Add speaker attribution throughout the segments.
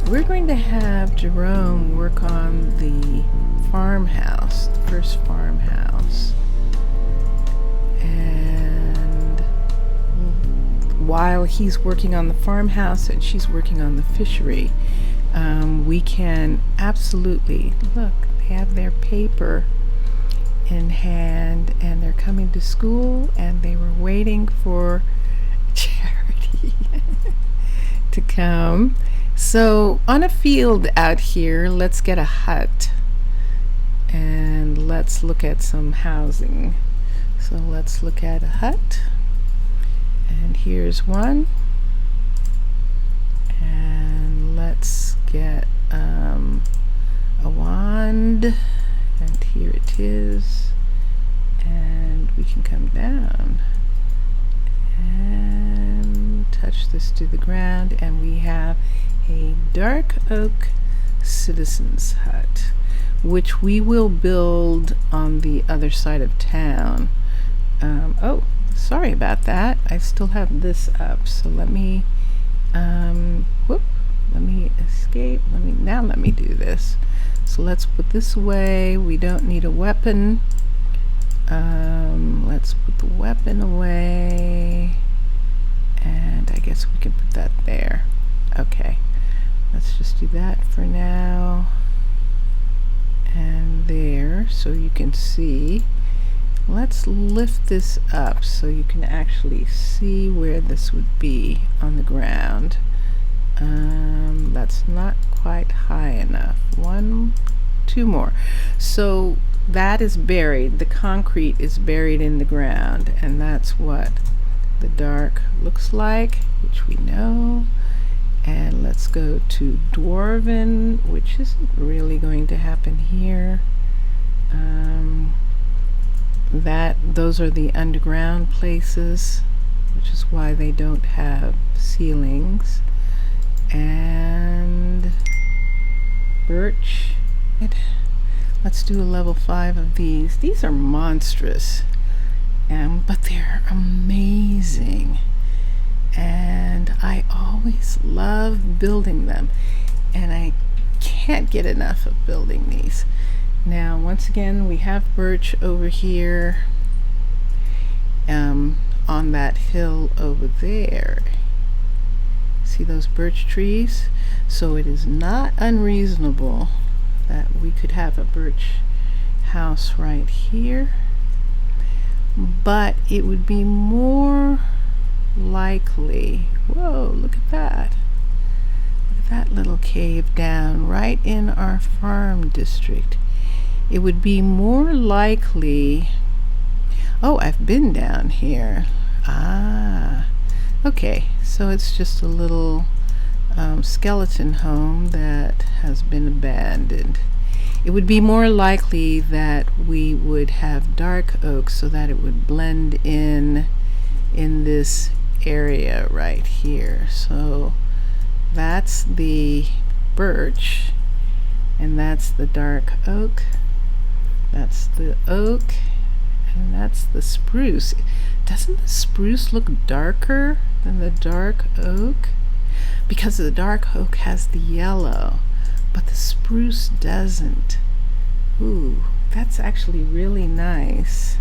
Speaker 1: We're going to have Jerome work on the farmhouse, the first farmhouse. And while he's working on the farmhouse and she's working on the fishery, we can absolutely, look, they have their paper in hand and they're coming to school and they were waiting for Charity to come. So on a field out here, let's get a hut and let's look at some housing. So let's look at a hut, and here's one, and let's get a wand, and here it is, and we can come down and touch this to the ground, and we have a dark oak citizens hut, which we will build on the other side of town. Oh, sorry about that. I still have this up, so let me let me escape. Let me do this. So let's put this away. We don't need a weapon. Let's put the weapon away, and I guess we can put that there. Okay, let's just do that for now, and there, so you can see. Let's lift this up so you can actually see where this would be on the ground. That's not quite high enough. Two more. So that is buried. The concrete is buried in the ground, and that's what the dark looks like, which we know. And let's go to Dwarven, which isn't really going to happen here. Those are the underground places, which is why they don't have ceilings. And birch. Let's do a level 5 of these. These are monstrous, but they're amazing. And I always love building them, and I can't get enough of building these. Now, once again, we have birch over here on that hill over there. See those birch trees? So it is not unreasonable that we could have a birch house right here, but it would be more likely, whoa, look at that. Look at that little cave down right in our farm district. It would be more likely, oh, I've been down here. Okay, so it's just a little skeleton home that has been abandoned. It would be more likely that we would have dark oak so that it would blend in this area right here. So that's the birch, and that's the dark oak. That's the oak, and that's the spruce. Doesn't the spruce look darker than the dark oak? Because the dark oak has the yellow, but the spruce doesn't. Ooh, that's actually really nice.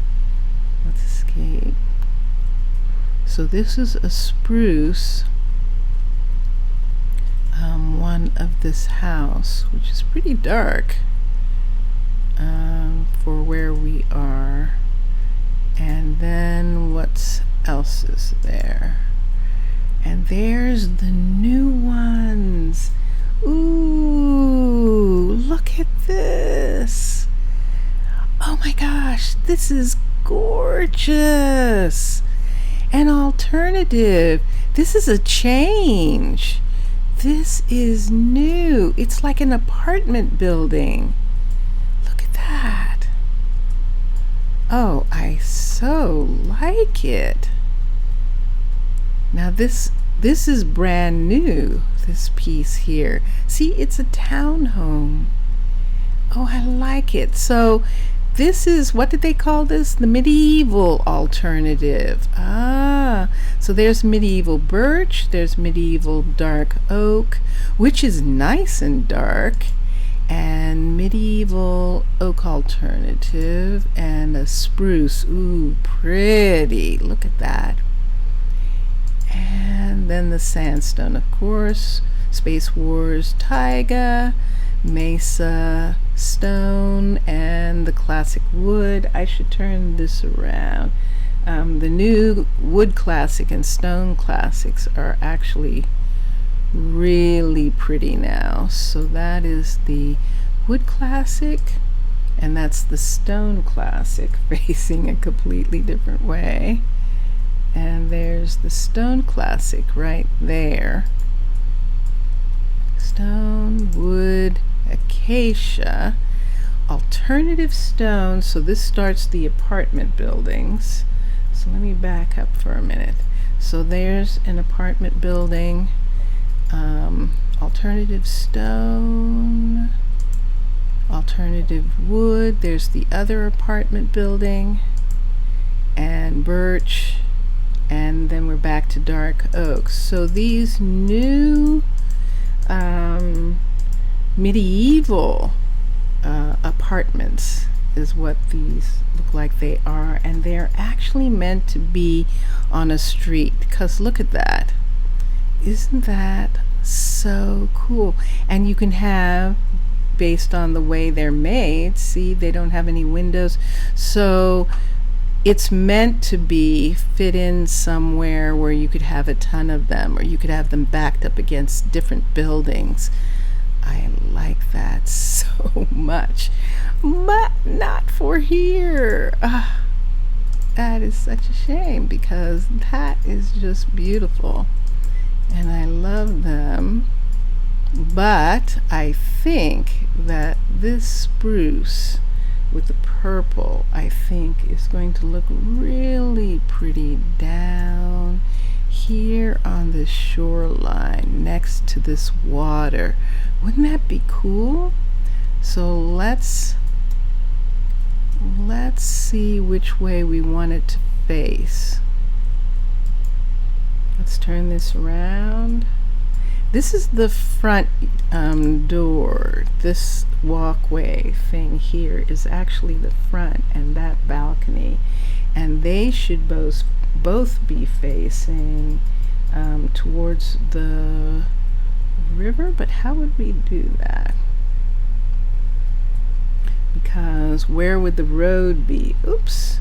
Speaker 1: Let's escape. So this is a spruce, one of this house, which is pretty dark for where we are. And then what else is there? And there's the new ones. Ooh, look at this. Oh my gosh, this is gorgeous. An alternative. This is a change. This is new. It's like an apartment building. Look at that. Oh, I so like it. Now this is brand new, this piece here. See, it's a townhome. Oh, I like it. So this is, what did they call this? The medieval alternative. So there's medieval birch, there's medieval dark oak, which is nice and dark, and medieval oak alternative, and a spruce. Ooh, pretty. Look at that. And then the sandstone, of course, Space Wars taiga, mesa stone, and the classic wood. I should turn this around. The new wood classic and stone classics are actually really pretty now. So that is the wood classic, and that's the stone classic facing a completely different way. And there's the stone classic right there. Stone, wood, acacia, alternative stone. So this starts the apartment buildings. So let me back up for a minute. So there's an apartment building, alternative stone, alternative wood. There's the other apartment building, and birch, and then we're back to dark oak. So these new medieval apartments is what these look like they are, and they're actually meant to be on a street, because look at that. Isn't that so cool? And you can have, based on the way they're made, see, they don't have any windows, so it's meant to be fit in somewhere where you could have a ton of them, or you could have them backed up against different buildings. I like that so much, but not for here. That is such a shame, because that is just beautiful and I love them. But I think that this spruce with the purple, I think, is going to look really pretty down here on the shoreline next to this water. Wouldn't that be cool? So let's see which way we want it to face. Let's turn this around. This is the front door. This walkway thing here is actually the front, and that balcony, and they should both be facing towards the river. But how would we do that? Because where would the road be? Oops,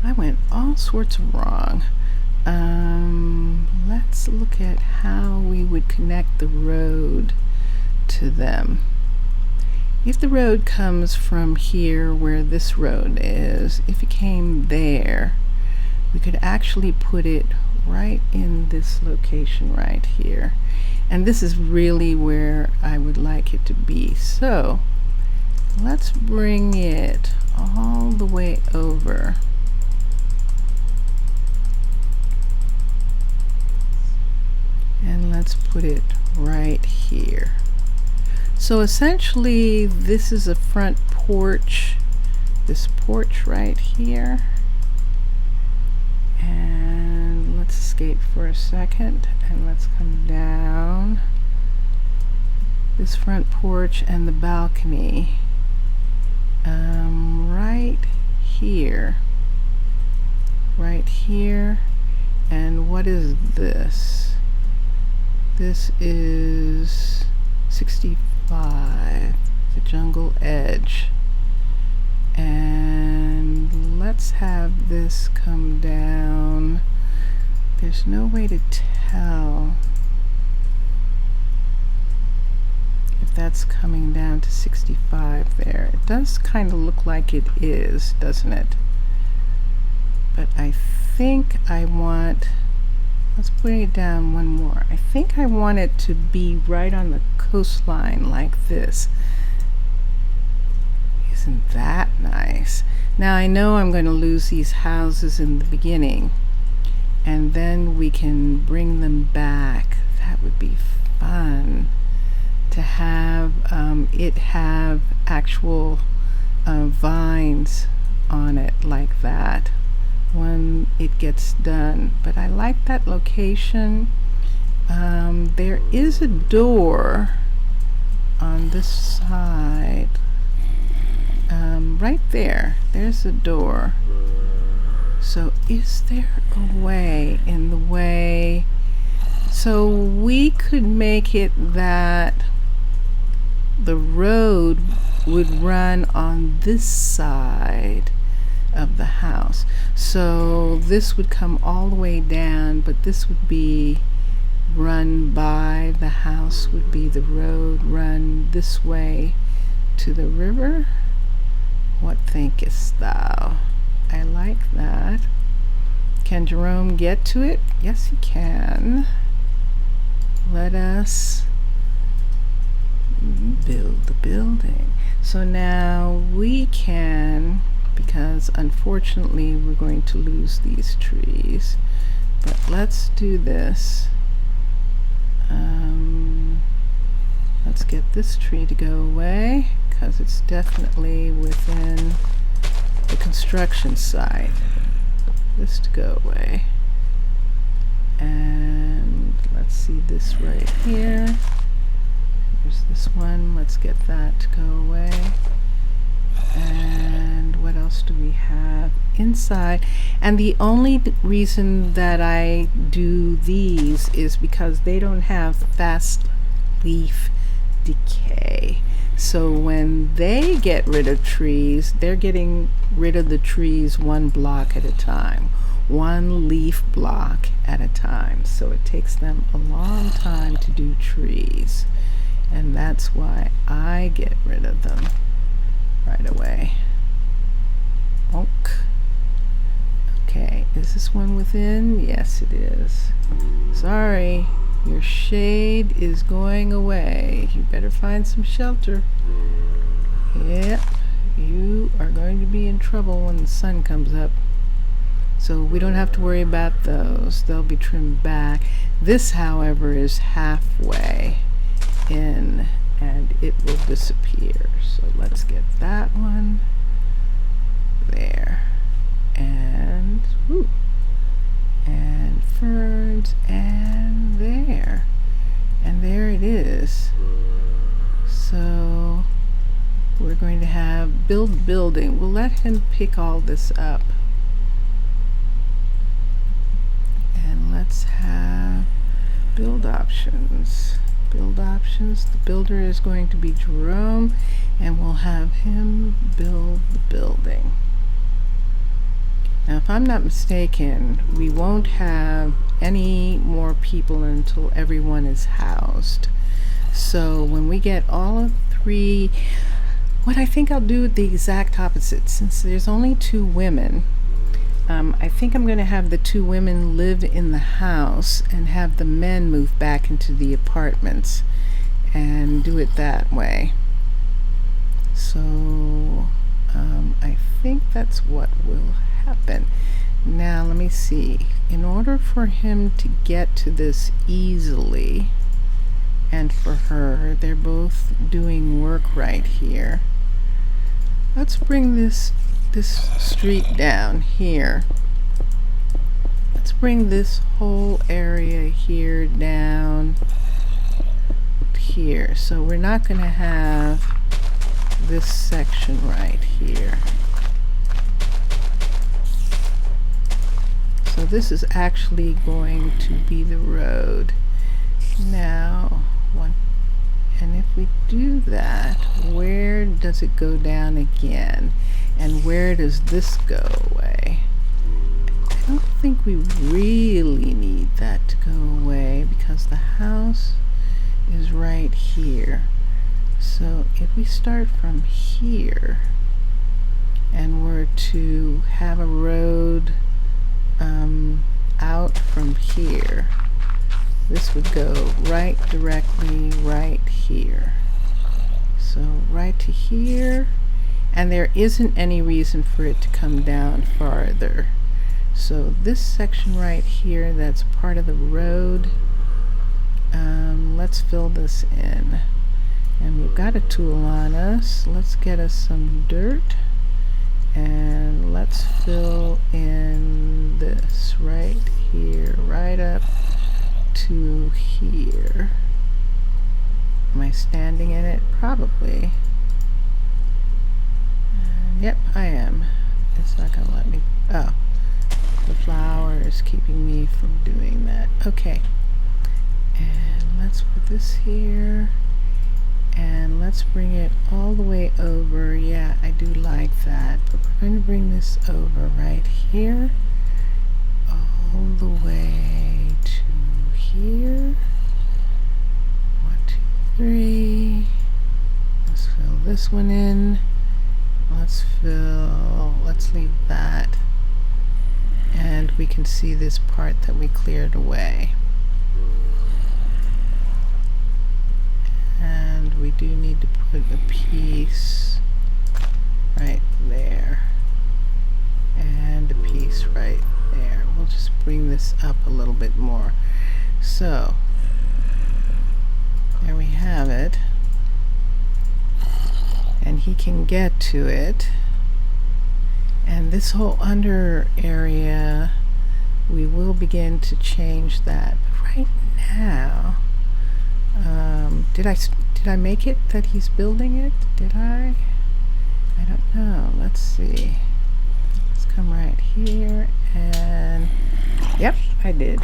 Speaker 1: I went all sorts wrong. Let's look at how we would connect the road to them. If the road comes from here where this road is, if it came there, we could actually put it right in this location right here. And this is really where I would like it to be. So let's bring it all the way over. And let's put it right here. So essentially this is a front porch, this porch right here. And let's escape for a second and let's come down. This front porch and the balcony right here. Right here. And what is this? This is 65, the jungle edge. And let's have this come down. There's no way to tell if that's coming down to 65 there. It does kind of look like it is, doesn't it? But I think I want, let's bring it down one more. I think I want it to be right on the coastline like this. Isn't that nice? Now I know I'm going to lose these houses in the beginning, and then we can bring them back. That would be fun to have it have actual vines on it like that. when it gets done. But I like that location. There is a door on this side. Right there. There's a door. So is there a way in the way? So we could make it that the road would run on this side of the house. So this would come all the way down, but this would be run by the house, would be the road run this way to the river. What thinkest thou? I like that. Can Jerome get to it? Yes, he can. Let us build the building. So now we can, because unfortunately we're going to lose these trees, but let's do this. Let's get this tree to go away because it's definitely within the construction site. This to go away. And let's see this right here. Here's this one. Let's get that to go away. And what else do we have inside? And the only reason that I do these is because they don't have fast leaf decay. So when they get rid of trees, they're getting rid of the trees one block at a time, one leaf block at a time. So it takes them a long time to do trees. And that's why I get rid of them right away. Bonk. Okay, is this one within? Yes, it is. Sorry, your shade is going away. You better find some shelter. Yep, you are going to be in trouble when the sun comes up. So we don't have to worry about those. They'll be trimmed back. This, however, is halfway in and it will disappear. So let's get that one there. And whoo, and ferns, and there it is. So we're going to have building. We'll let him pick all this up, and let's have build options. The builder is going to be Jerome, and we'll have him build the building. Now, if I'm not mistaken, we won't have any more people until everyone is housed. So when we get all of three, what I think I'll do the exact opposite. Since there's only 2 women, I think I'm going to have the 2 women live in the house and have the men move back into the apartments and do it that way. So I think that's what will happen. Now let me see. In order for him to get to this easily, and for her, they're both doing work right here. Let's bring this street down here. Let's bring this whole area here down here. So we're not going to have this section right here. So this is actually going to be the road. Now, and if we do that, where does it go down again? And where does this go away? I don't think we really need that to go away because the house is right here. So if we start from here and were to have a road out from here, this would go right directly right here. So right to here, and there isn't any reason for it to come down farther. So this section right here, that's part of the road, let's fill this in. And we've got a tool on us. Let's get us some dirt And let's fill in this right here, right up to here. Am I standing in it? Probably. And yep, I am. It's not gonna let me. Oh, the flower is keeping me from doing that. Okay. And let's put this here. And let's bring it all the way over. Yeah, I do like that. But we're going to bring this over right here. All the way to here. 1, 2, 3. Let's fill this one in. Let's leave that. And we can see this part that we cleared away. And we do need to put a piece right there and a piece right there. We'll just bring this up a little bit more. So there we have it, and he can get to it. And this whole under area, we will begin to change that. But right now, did I make it that he's building it? Did I? I don't know. Let's see. Let's come right here and yep, I did.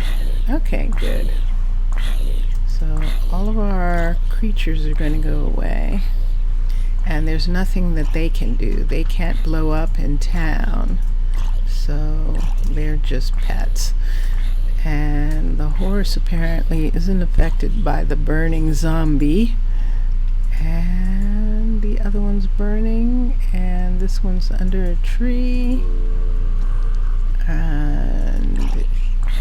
Speaker 1: Okay, good. So all of our creatures are going to go away, and there's nothing that they can do. They can't blow up in town, so they're just pets. And the horse apparently isn't affected by the burning zombie. And the other one's burning, and this one's under a tree. And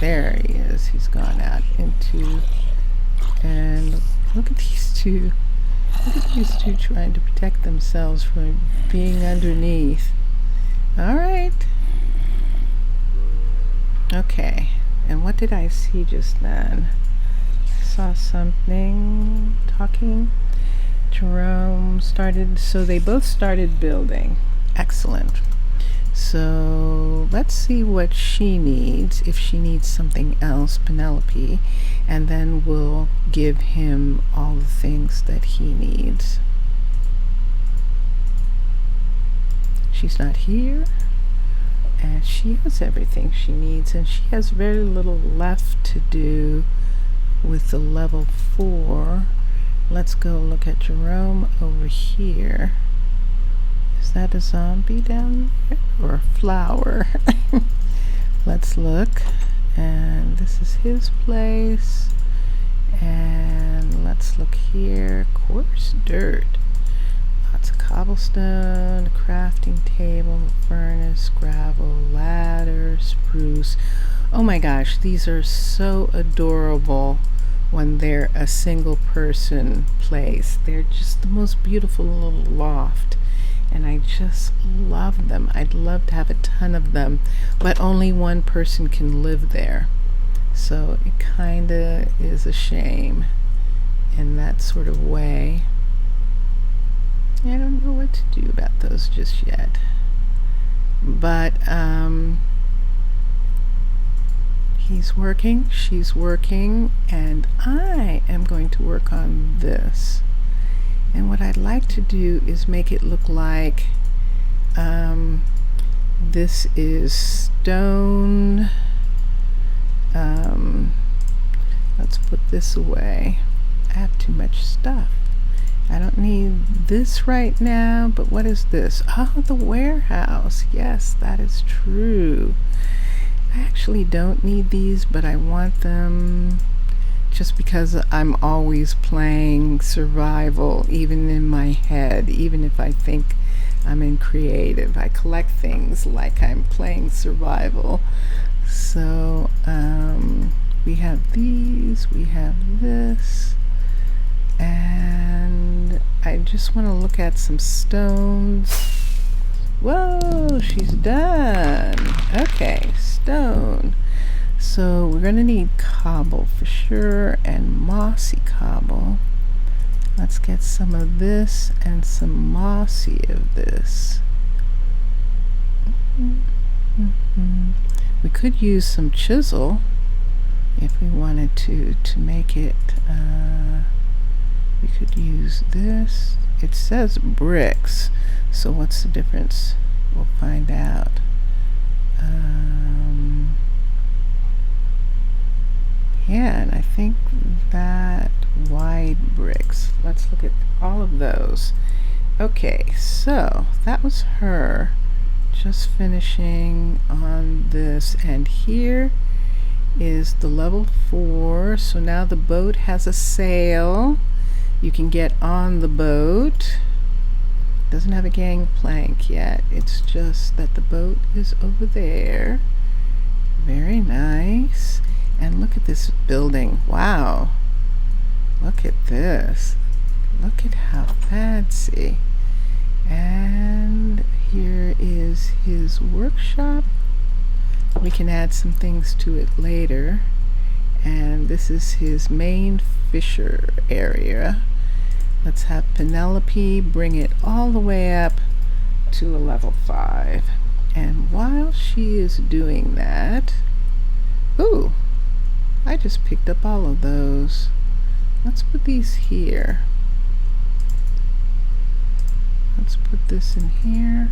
Speaker 1: there he is. He's gone out into, and look at these two. Look at these two trying to protect themselves from being underneath. All right. Okay. And what did I see just then? I saw something talking. Jerome started, so they both started building. Excellent. So let's see what she needs, if she needs something else, Penelope, and then we'll give him all the things that he needs. She's not here. And she has everything she needs, and she has very little left to do with the level 4. Let's go look at Jerome over here. Is that a zombie down there or a flower? Let's look. And this is his place. And let's look here. Coarse dirt. Lots of cobblestone, a crafting table, a furnace, gravel, ladder, spruce. Oh my gosh, these are so adorable when they're a single person place. They're just the most beautiful little loft, and I just love them. I'd love to have a ton of them, but only one person can live there. So it kinda is a shame in that sort of way. I don't know what to do about those just yet. But he's working, she's working, and I am going to work on this. And what I'd like to do is make it look like this is stone. Let's put this away. I have too much stuff. I don't need this right now, but what is this? Oh, the warehouse. Yes, that is true. I actually don't need these, but I want them just because I'm always playing survival, even in my head, even if I think I'm in creative. I collect things like I'm playing survival. So, we have these, we have this. And I just want to look at some stones. Whoa, she's done. Okay, stone. So we're going to need cobble for sure, and mossy cobble. Let's get some of this and some mossy of this. We could use some chisel if we wanted to make it. We could use this. It says bricks, so what's the difference? We'll find out. Yeah, and I think that wide bricks. Let's look at all of those. Okay, so that was her just finishing on this, and here is the level 4. So now the boat has a sail. You can get on the boat. Doesn't have a gangplank yet. It's just that the boat is over there. Very nice. And look at this building. Wow. Look at this. Look at how fancy. And here is his workshop. We can add some things to it later. And this is his main fisher area. Let's have Penelope bring it all the way up to a level 5. And while she is doing that, ooh, I just picked up all of those. Let's put these here. Let's put this in here.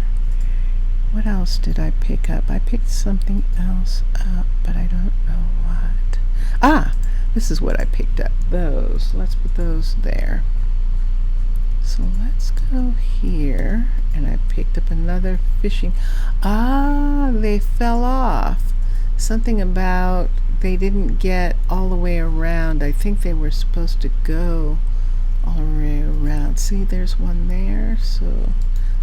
Speaker 1: What else did I pick up? I picked something else up, but I don't know what. Ah, this is what I picked up. Those. Let's put those there. So let's go here, and I picked up another fishing. Ah, they fell off. Something about they didn't get all the way around. I think they were supposed to go all the way around. See, there's one there. So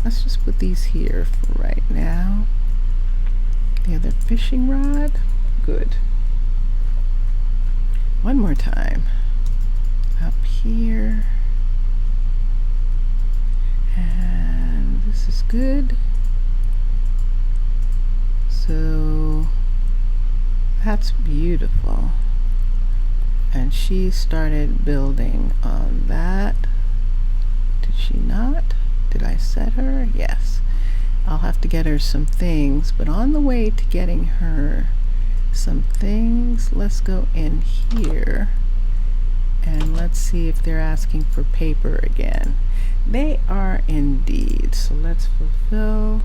Speaker 1: let's just put these here for right now. The other fishing rod. Good. One more time. Up here. And this is good. So that's beautiful. And she started building on that. Did she not? Did I set her? Yes. I'll have to get her some things, but on the way to getting her some things, let's go in here and let's see if they're asking for paper again. They are indeed. So let's fulfill.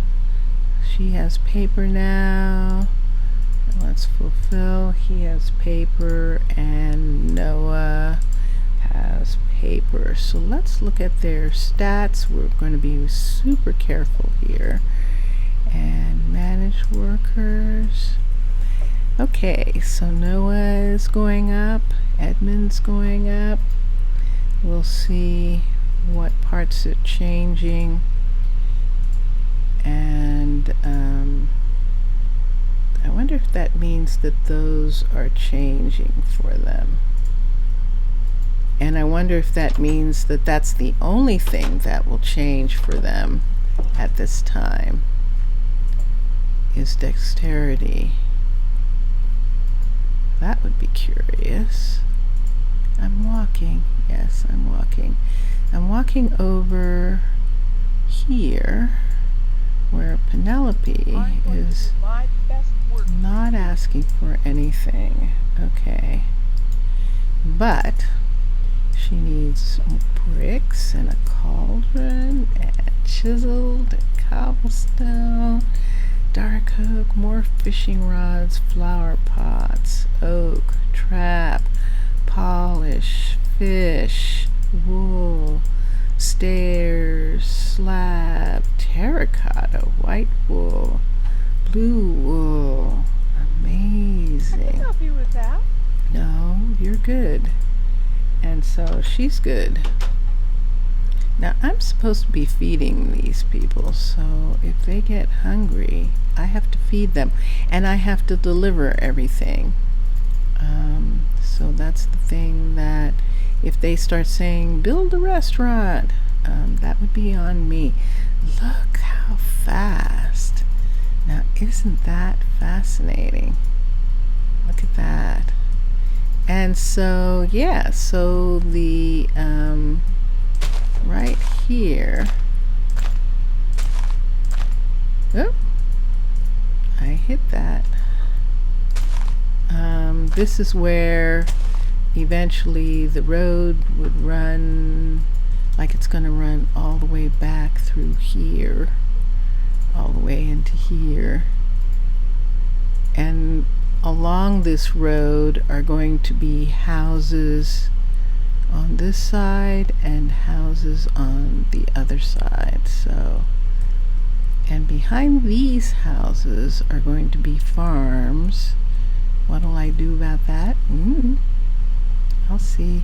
Speaker 1: She has paper now. And let's fulfill. He has paper, and Noah has paper. So let's look at their stats. We're going to be super careful here. And manage workers. Okay, so Noah is going up. Edmund's going up. We'll see what parts are changing. And I wonder if that means that those are changing for them. And I wonder if that means that that's the only thing that will change for them at this time is dexterity. That would be curious. I'm walking. Yes, I'm walking. I'm walking over here where Penelope is not asking for anything. Okay. But she needs bricks and a cauldron and chiseled and cobblestone, dark oak, more fishing rods, flower pots, oak, trap, polish, fish, wool, stairs, slab, terracotta, white wool, blue wool. Amazing.
Speaker 2: I can help you with that.
Speaker 1: No, you're good. And so she's good. Now I'm supposed to be feeding these people, so if they get hungry, I have to feed them, and I have to deliver everything. So that's the thing, that if they start saying build a restaurant, that would be on me. Look how fast. Now isn't that fascinating? Look at that. And so yeah, so the right here, oh, hit that. This is where eventually the road would run, like it's going to run all the way back through here, all the way into here. And along this road are going to be houses on this side and houses on the other side. So, and behind these houses are going to be farms. What'll I do about that? I'll see.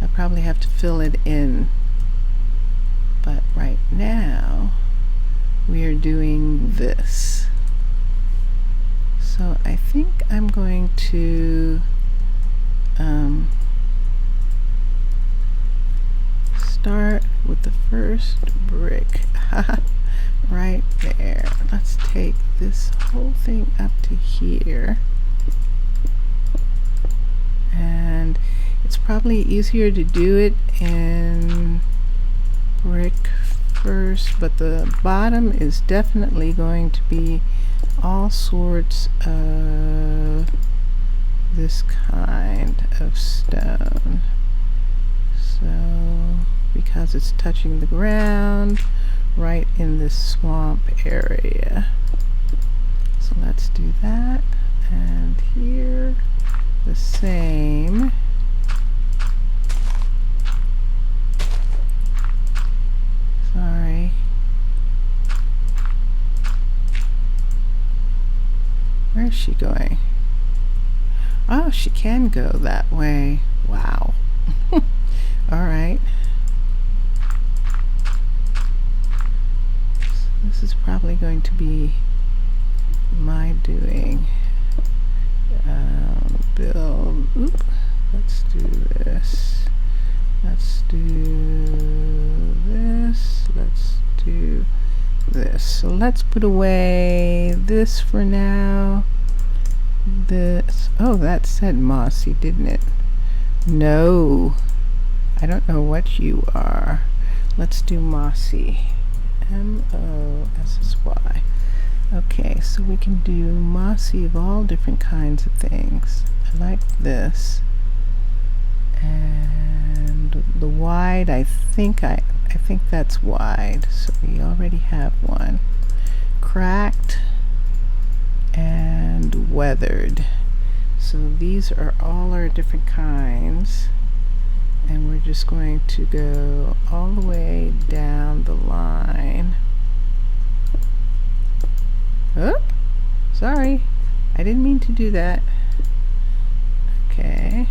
Speaker 1: I'll probably have to fill it in. But right now, we are doing this. So I think I'm going to start with the first brick. Right there. Let's take this whole thing up to here. And it's probably easier to do it in brick first, but the bottom is definitely going to be all sorts of this kind of stone. So, because it's touching the ground right in this swamp area. So let's do that. And here, the same. Sorry. Where's she going? Oh, she can go that way. Wow. All right. So this is probably going to be my doing. Build. Oop. Let's do this. Let's do this. Let's do this. So let's put away this for now. This. Oh, that said mossy, didn't it? No. I don't know what you are. Let's do mossy. M-O-S-S-Y. Okay, so we can do mossy of all different kinds of things. I like this. And the wide, I think that's wide. So we already have one. Cracked and weathered. So these are all our different kinds. And we're just going to go all the way down the line. Oh, sorry. I didn't mean to do that. Okay.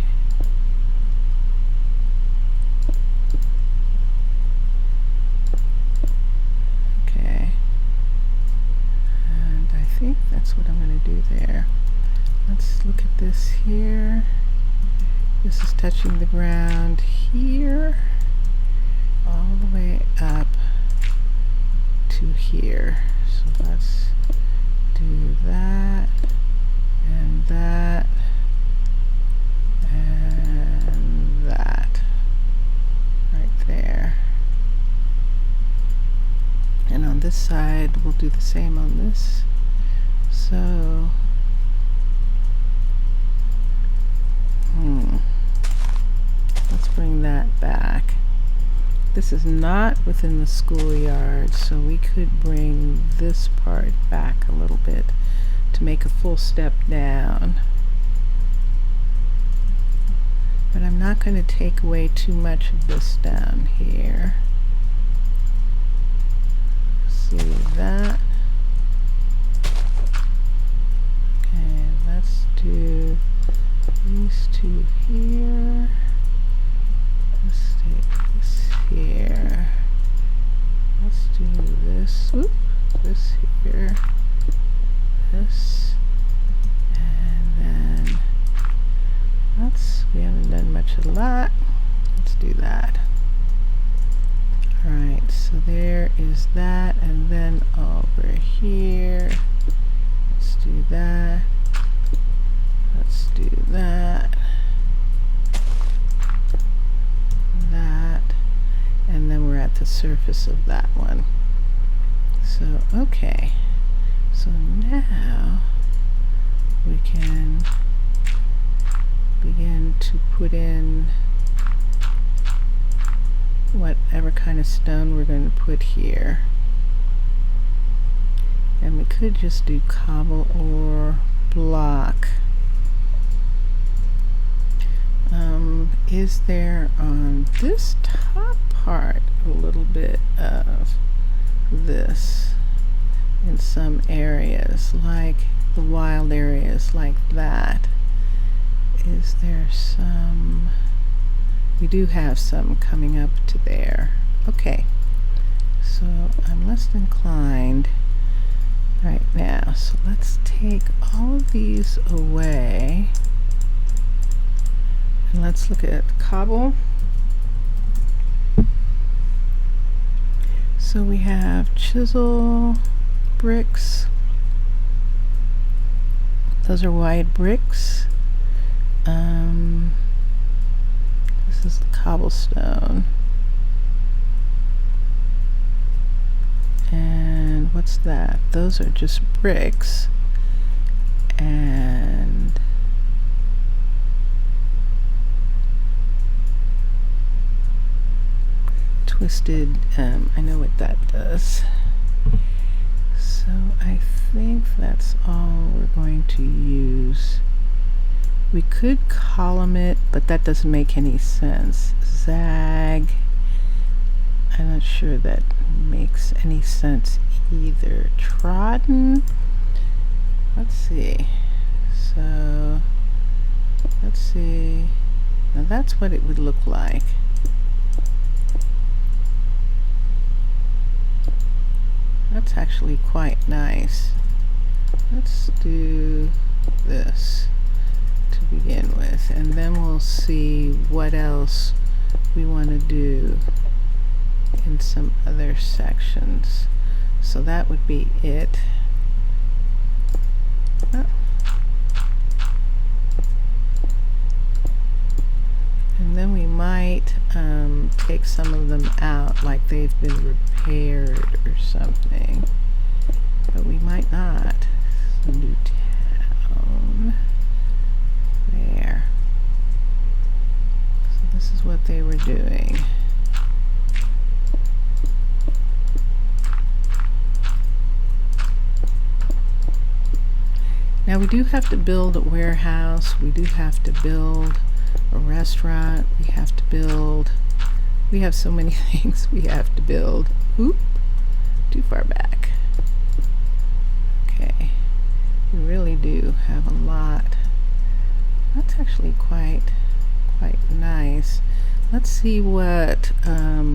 Speaker 1: Okay. And I think that's what I'm going to do there. Let's look at this here. This is touching the ground here, all the way up to here. So let's do that, and that, and that, right there. And on this side, we'll do the same on this. So, let's bring that back. This is not within the schoolyard, so we could bring this part back a little bit to make a full step down. But I'm not going to take away too much of this down here. See that? Okay, let's do these two here. Let's take this here. Let's do this. Whoop, this here. This. And then we haven't done much of that. Let's do that. Alright, so there is that, and then over here. Let's do that. Let's do that. That. And then we're at the surface of that one. So, okay. So now we can begin to put in whatever kind of stone we're going to put here. And we could just do cobble or block. Is there on this top part a little bit of this in some areas, like the wild areas like that? Is there some? We do have some coming up to there. Okay, so I'm less inclined right now. So let's take all of these away. And let's look at cobble. So we have chisel bricks. Those are wide bricks. This is the cobblestone. And what's that? Those are just bricks. And twisted, I know what that does. So I think that's all we're going to use. We could column it, but that doesn't make any sense. Zag, I'm not sure that makes any sense either. Trodden, let's see. So let's see. Now that's what it would look like. That's actually quite nice. Let's do this to begin with, and then we'll see what else we want to do in some other sections. So that would be it. Oh. And then we might take some of them out, like they've been repaired or something. But we might not. So new town. There. So this is what they were doing. Now we do have to build a warehouse. We do have to build a restaurant. We have so many things we have to build. Oop, too far back. Okay, we really do have a lot. That's actually quite nice. Let's see what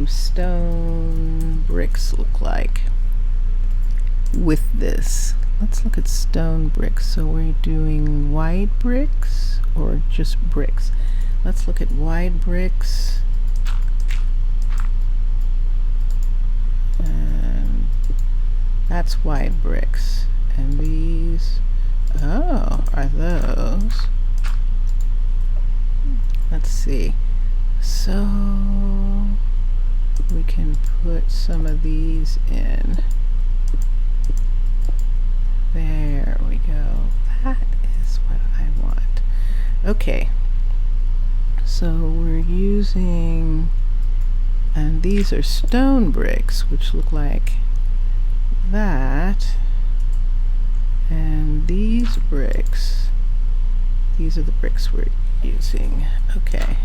Speaker 1: stone bricks look like with this. Let's look at stone bricks. So we're doing wide bricks or just bricks? Let's look at wide bricks. And that's wide bricks. And these, oh, are those? Let's see. So we can put some of these in. There we go. That is what I want. Okay. So we're using, and these are stone bricks, which look like that. And these bricks, these are the bricks we're using. Okay.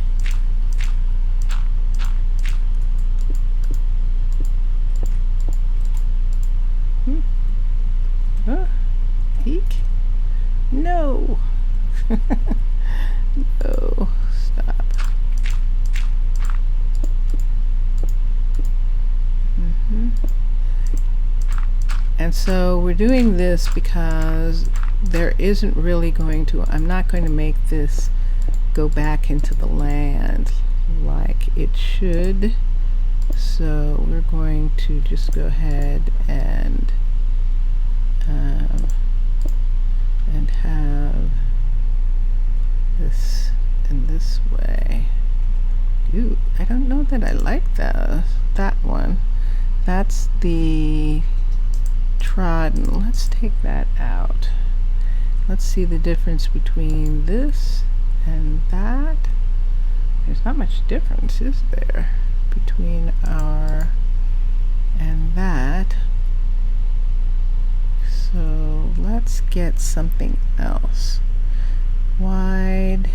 Speaker 1: Eek? No. No. Stop. And so we're doing this because there isn't really going to, I'm not going to make this go back into the land like it should. So we're going to just go ahead and have this in this way. Ooh, I don't know that I like that one. That's the trodden. Let's take that out. Let's see the difference between this and that. There's not much difference, is there, between our and that? So let's get something else. Wide,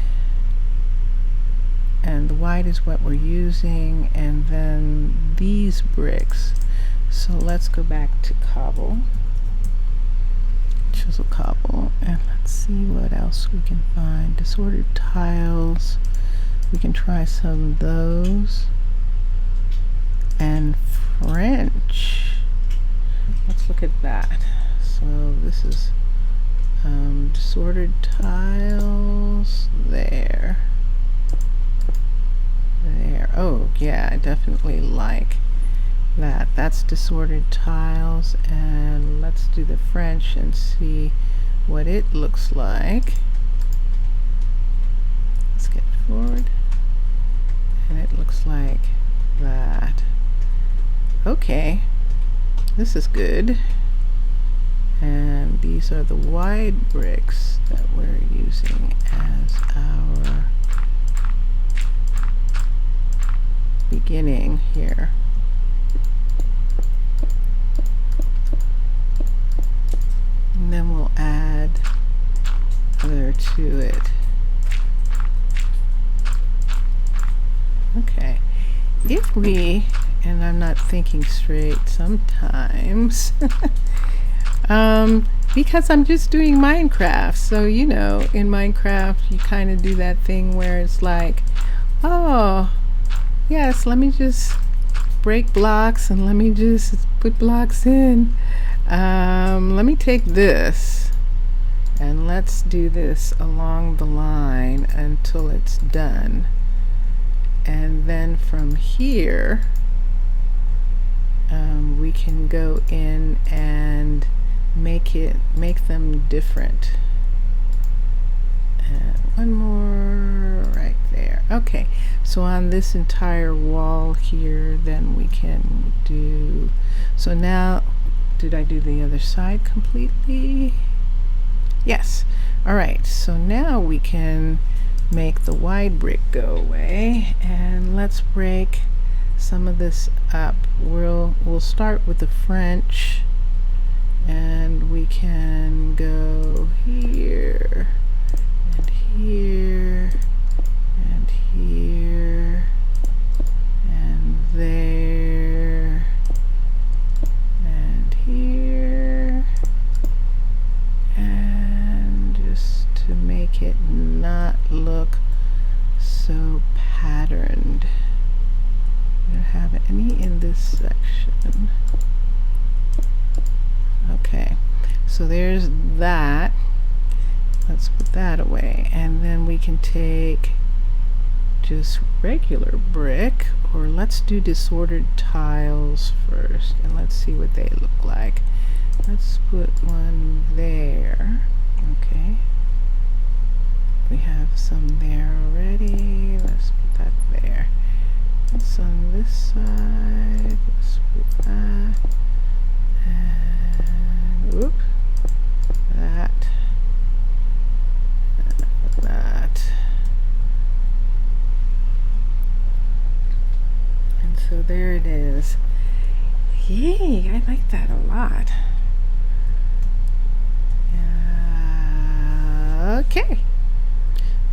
Speaker 1: and the wide is what we're using, and then these bricks. So let's go back to cobble, chisel cobble, and let's see what else we can find. Disordered tiles, we can try some of those. And French, let's look at that. So this is disordered tiles there. Oh yeah, I definitely like that. That's disordered tiles, and let's do the French and see what it looks like. Let's get forward, and it looks like that. Okay, this is good. And these are the wide bricks that we're using as our beginning here. And then we'll add other to it. Okay, if we, and I'm not thinking straight sometimes, because I'm just doing Minecraft. So, you know, in Minecraft, you kind of do that thing where it's like, oh, yes, let me just break blocks and let me just put blocks in. Let me take this and let's do this along the line until it's done. And then from here, we can go in and make them different. And one more right there. Okay, so on this entire wall here, then we can do, so now, did I do the other side completely? Yes. All right, so now we can make the wide brick go away, and let's break some of this up. We'll start with the French, and we can go here and here and here and there and here, and just to make it not look so patterned. We don't have any in this section. Okay, so there's that. Let's put that away, and then we can take just regular brick, or let's do disordered tiles first, and let's see what they look like. Let's put one there. Okay, we have some there already. Let's put that there. It's on this side. Let's put that. And whoop, that. That. And so there it is. Yay, I like that a lot. Okay.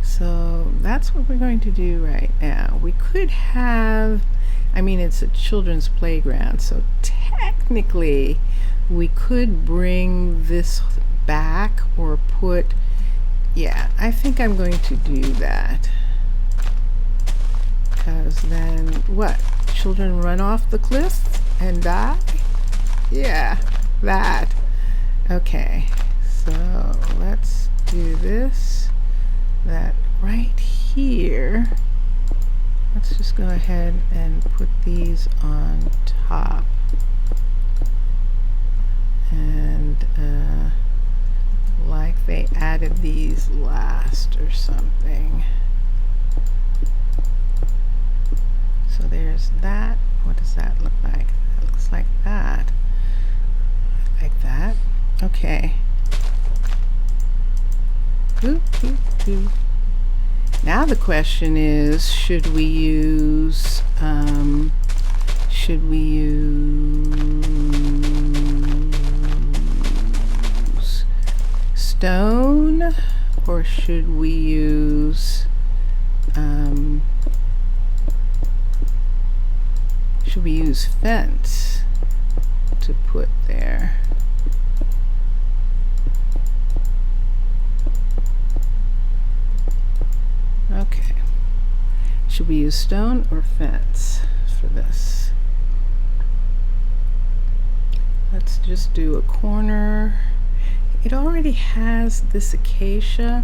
Speaker 1: So that's what we're going to do right now. We could have, I mean, it's a children's playground, so technically we could bring this back or put, yeah, I think I'm going to do that. Because then what? Children run off the cliff and die? Yeah, that. Okay, so let's do this. That right here, let's just go ahead and put these on top, and like they added these last or something. So there's that. What does that look like? That looks like that. I like that. Okay. Now the question is, should we use stone, or should we use fence to put there? Okay. Should we use stone or fence for this? Let's just do a corner. It already has this acacia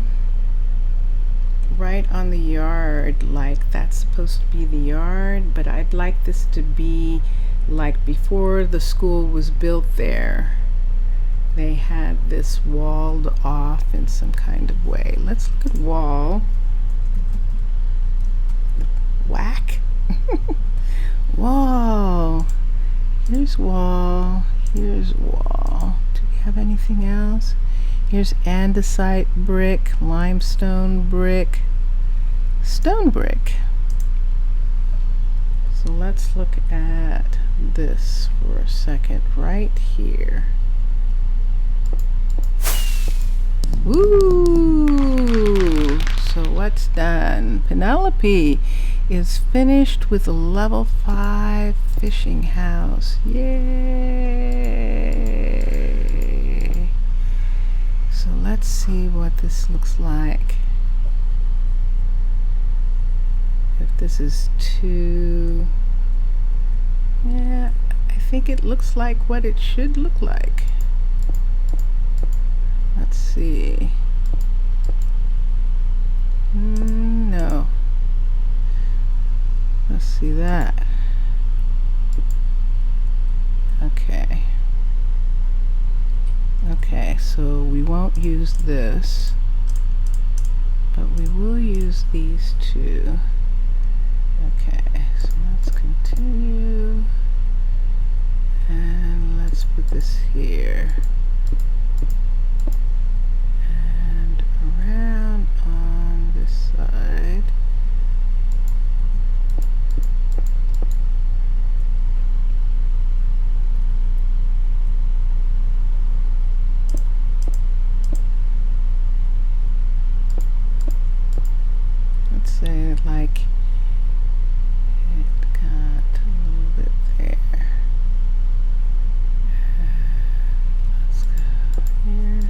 Speaker 1: right on the yard, like that's supposed to be the yard, but I'd like this to be like before the school was built there. They had this walled off in some kind of way. Let's look at wall. Whack. Wall. Here's wall. Here's wall. Do we have anything else? Here's andesite brick, limestone brick, stone brick. So let's look at this for a second right here. Woo! So what's done? Penelope is finished with a level 5 fishing house. Yay! So let's see what this looks like. If this is too... Yeah, I think it looks like what it should look like. Let's see. No. Let's see that. Okay. Okay, so we won't use this, but we will use these two. Okay, so let's continue, and let's put this here, and around on this side. Let's say like it got a little bit there. Let's go here.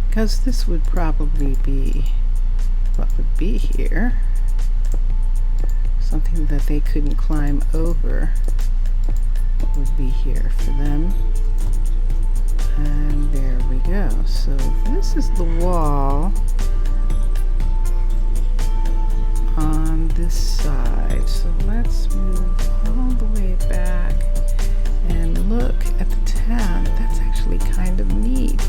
Speaker 1: Because this would probably be what would be here. Something that they couldn't climb over would be here for them. And there we go. So this is the wall on this side. So let's move all the way back and look at the town. That's actually kind of neat.